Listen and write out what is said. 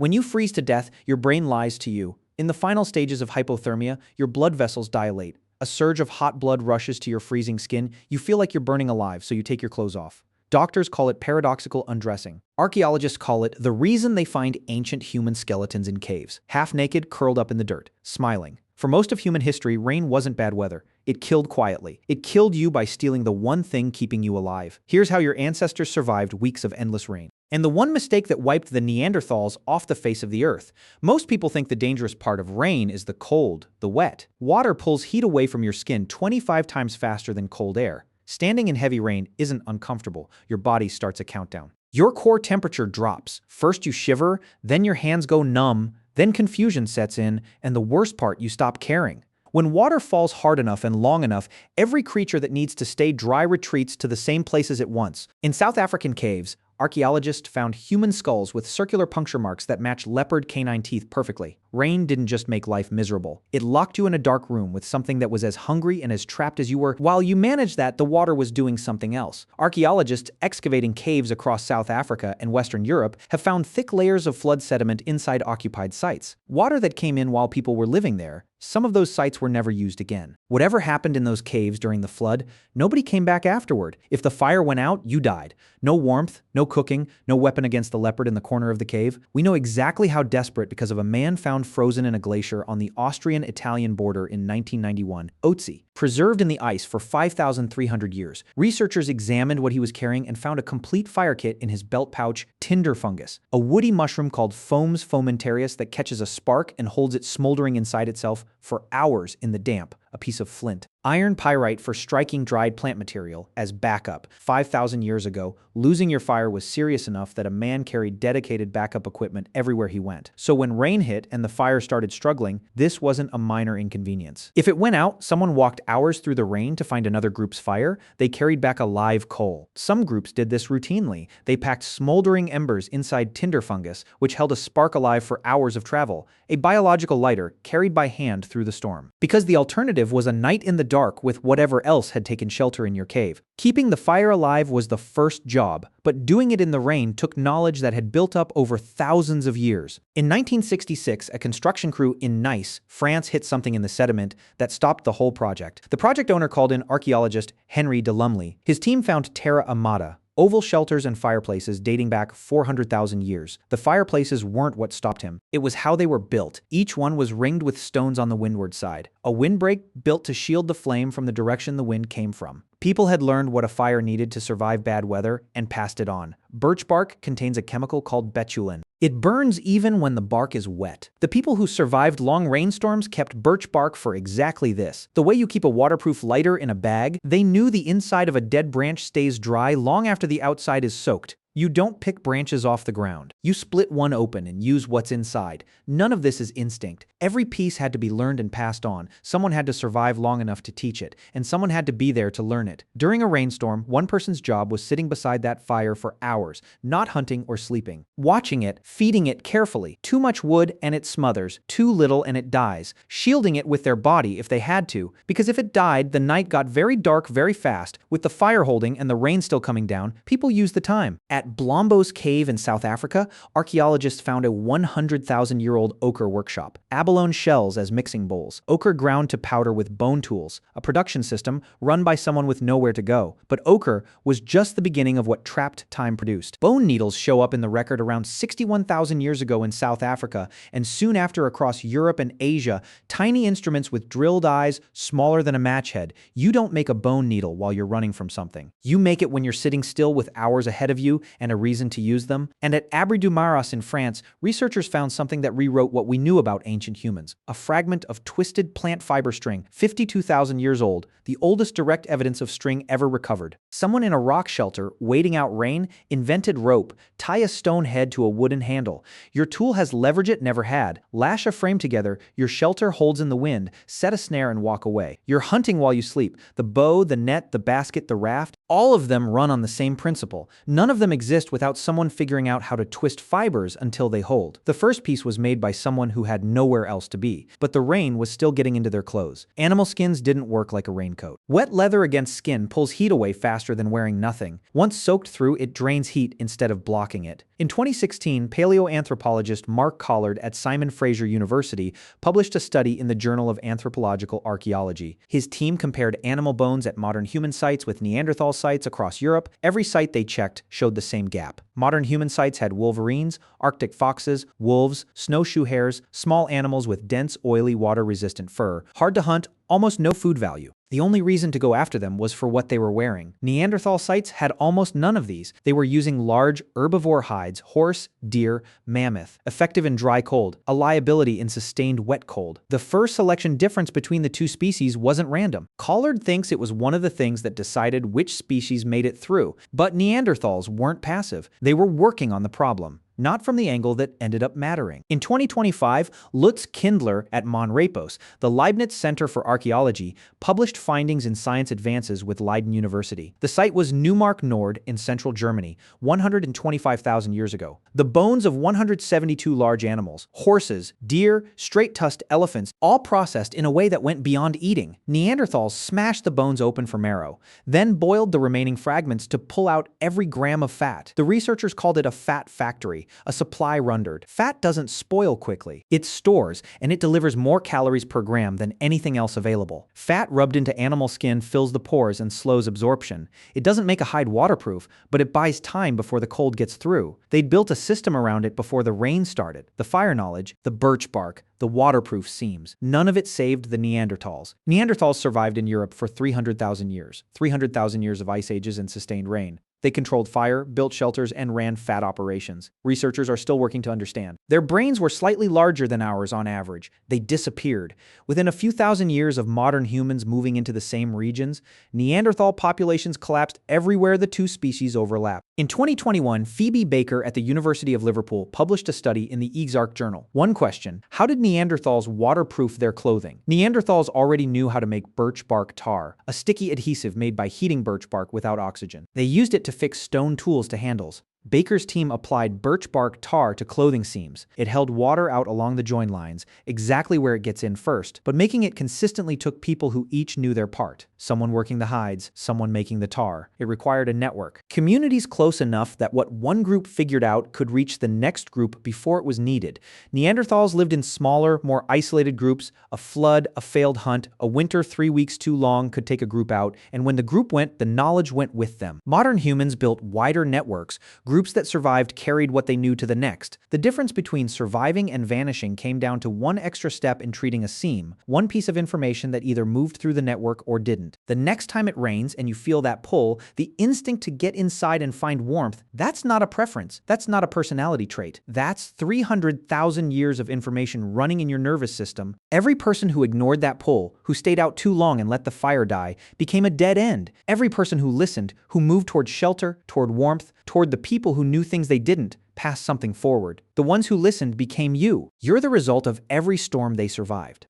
When you freeze to death, your brain lies to you. In the final stages of hypothermia, your blood vessels dilate. A surge of hot blood rushes to your freezing skin. You feel like you're burning alive, so you take your clothes off. Doctors call it paradoxical undressing. Archaeologists call it the reason they find ancient human skeletons in caves, half naked, curled up in the dirt, smiling. For most of human history, rain wasn't bad weather. It killed quietly. It killed you by stealing the one thing keeping you alive. Here's how your ancestors survived weeks of endless rain. And the one mistake that wiped the Neanderthals off the face of the earth. Most people think the dangerous part of rain is the cold, the wet. Water pulls heat away from your skin 25 times faster than cold air. Standing in heavy rain isn't uncomfortable. Your body starts a countdown. Your core temperature drops. First you shiver, then your hands go numb, then confusion sets in, and the worst part, you stop caring. When water falls hard enough and long enough, every creature that needs to stay dry retreats to the same places at once. In South African caves, archaeologists found human skulls with circular puncture marks that match leopard canine teeth perfectly. Rain didn't just make life miserable. It locked you in a dark room with something that was as hungry and as trapped as you were. While you managed that, the water was doing something else. Archaeologists excavating caves across South Africa and Western Europe have found thick layers of flood sediment inside occupied sites. Water that came in while people were living there. Some of those sites were never used again. Whatever happened in those caves during the flood, nobody came back afterward. If the fire went out, you died. No warmth, no cooking, no weapon against the leopard in the corner of the cave. We know exactly how desperate because of a man found frozen in a glacier on the Austrian-Italian border in 1991, Ötzi, preserved in the ice for 5,300 years. Researchers examined what he was carrying and found a complete fire kit in his belt pouch, tinder fungus, a woody mushroom called Fomes fomentarius that catches a spark and holds it smoldering inside itself for hours in the damp, a piece of flint. Iron pyrite for striking dried plant material as backup. 5,000 years ago, losing your fire was serious enough that a man carried dedicated backup equipment everywhere he went. So when rain hit and the fire started struggling, this wasn't a minor inconvenience. If it went out, someone walked hours through the rain to find another group's fire. They carried back a live coal. Some groups did this routinely. They packed smoldering embers inside tinder fungus, which held a spark alive for hours of travel, a biological lighter carried by hand through the storm. Because the alternative was a night in the dark with whatever else had taken shelter in your cave. Keeping the fire alive was the first job, but doing it in the rain took knowledge that had built up over thousands of years. In 1966, a construction crew in Nice, France hit something in the sediment that stopped the whole project. The project owner called in archaeologist Henry de Lumley. His team found Terra Amata, oval shelters and fireplaces dating back 400,000 years. The fireplaces weren't what stopped him. It was how they were built. Each one was ringed with stones on the windward side. A windbreak built to shield the flame from the direction the wind came from. People had learned what a fire needed to survive bad weather and passed it on. Birch bark contains a chemical called betulin. It burns even when the bark is wet. The people who survived long rainstorms kept birch bark for exactly this. The way you keep a waterproof lighter in a bag, they knew the inside of a dead branch stays dry long after the outside is soaked. You don't pick branches off the ground. You split one open and use what's inside. None of this is instinct. Every piece had to be learned and passed on. Someone had to survive long enough to teach it, and someone had to be there to learn it. During a rainstorm, one person's job was sitting beside that fire for hours, not hunting or sleeping. Watching it, feeding it carefully. Too much wood and it smothers, too little and it dies. Shielding it with their body if they had to, because if it died, the night got very dark very fast. With the fire holding and the rain still coming down, people used the time. At Blombos Cave in South Africa, archaeologists found a 100,000-year-old ochre workshop. Abalone shells as mixing bowls. Ochre ground to powder with bone tools. A production system run by someone with nowhere to go. But ochre was just the beginning of what trapped time produced. Bone needles show up in the record around 61,000 years ago in South Africa, and soon after across Europe and Asia, tiny instruments with drilled eyes smaller than a match head. You don't make a bone needle while you're running from something. You make it when you're sitting still with hours ahead of you and a reason to use them. And at Abri du Maras in France, researchers found something that rewrote what we knew about ancient humans. A fragment of twisted plant fiber string, 52,000 years old, the oldest direct evidence of string ever recovered. Someone in a rock shelter, waiting out rain, invented rope. Tie a stone head to a wooden handle. Your tool has leverage it never had. Lash a frame together, your shelter holds in the wind, set a snare and walk away. You're hunting while you sleep. The bow, the net, the basket, the raft, All of them run on the same principle. None of them exist without someone figuring out how to twist fibers until they hold. The first piece was made by someone who had nowhere else to be, but the rain was still getting into their clothes. Animal skins didn't work like a raincoat. Wet leather against skin pulls heat away faster than wearing nothing. Once soaked through, it drains heat instead of blocking it. In 2016, paleoanthropologist Mark Collard at Simon Fraser University published a study in the Journal of Anthropological Archaeology. His team compared animal bones at modern human sites with Neanderthal sites across Europe. Every site they checked showed the same gap. Modern human sites had wolverines, Arctic foxes, wolves, snowshoe hares, small animals with dense, oily, water-resistant fur, hard to hunt, almost no food value. The only reason to go after them was for what they were wearing. Neanderthal sites had almost none of these. They were using large, herbivore hides, horse, deer, mammoth, effective in dry cold, a liability in sustained wet cold. The fur selection difference between the two species wasn't random. Collard thinks it was one of the things that decided which species made it through. But Neanderthals weren't passive. They were working on the problem, not from the angle that ended up mattering. In 2025, Lutz Kindler at Monrepos, the Leibniz Center for Archaeology, published findings in Science Advances with Leiden University. The site was Neumark Nord in central Germany, 125,000 years ago. The bones of 172 large animals, horses, deer, straight-tusked elephants, all processed in a way that went beyond eating. Neanderthals smashed the bones open for marrow, then boiled the remaining fragments to pull out every gram of fat. The researchers called it a fat factory, a supply rendered. Fat doesn't spoil quickly. It stores, and it delivers more calories per gram than anything else available. Fat rubbed into animal skin fills the pores and slows absorption. It doesn't make a hide waterproof, but it buys time before the cold gets through. They'd built a system around it before the rain started. The fire knowledge, the birch bark, the waterproof seams. None of it saved the Neanderthals. Neanderthals survived in Europe for 300,000 years. 300,000 years of ice ages and sustained rain. They controlled fire, built shelters, and ran fat operations. Researchers are still working to understand. Their brains were slightly larger than ours on average. They disappeared. Within a few thousand years of modern humans moving into the same regions, Neanderthal populations collapsed everywhere the two species overlap. In 2021, Phoebe Baker at the University of Liverpool published a study in the Exarch Journal. One question: how did Neanderthals waterproof their clothing? Neanderthals already knew how to make birch bark tar, a sticky adhesive made by heating birch bark without oxygen. They used it to fix stone tools to handles. Baker's team applied birch bark tar to clothing seams. It held water out along the join lines, exactly where it gets in first, but making it consistently took people who each knew their part. Someone working the hides, someone making the tar. It required a network. Communities close enough that what one group figured out could reach the next group before it was needed. Neanderthals lived in smaller, more isolated groups. A flood, a failed hunt, a winter 3 weeks too long could take a group out, and when the group went, the knowledge went with them. Modern humans built wider networks. Groups that survived carried what they knew to the next. The difference between surviving and vanishing came down to one extra step in treating a seam, one piece of information that either moved through the network or didn't. The next time it rains and you feel that pull, the instinct to get inside and find warmth, that's not a preference. That's not a personality trait. That's 300,000 years of information running in your nervous system. Every person who ignored that pull, who stayed out too long and let the fire die, became a dead end. Every person who listened, who moved toward shelter, toward warmth, toward the people who knew things they didn't, passed something forward. The ones who listened became you. You're the result of every storm they survived.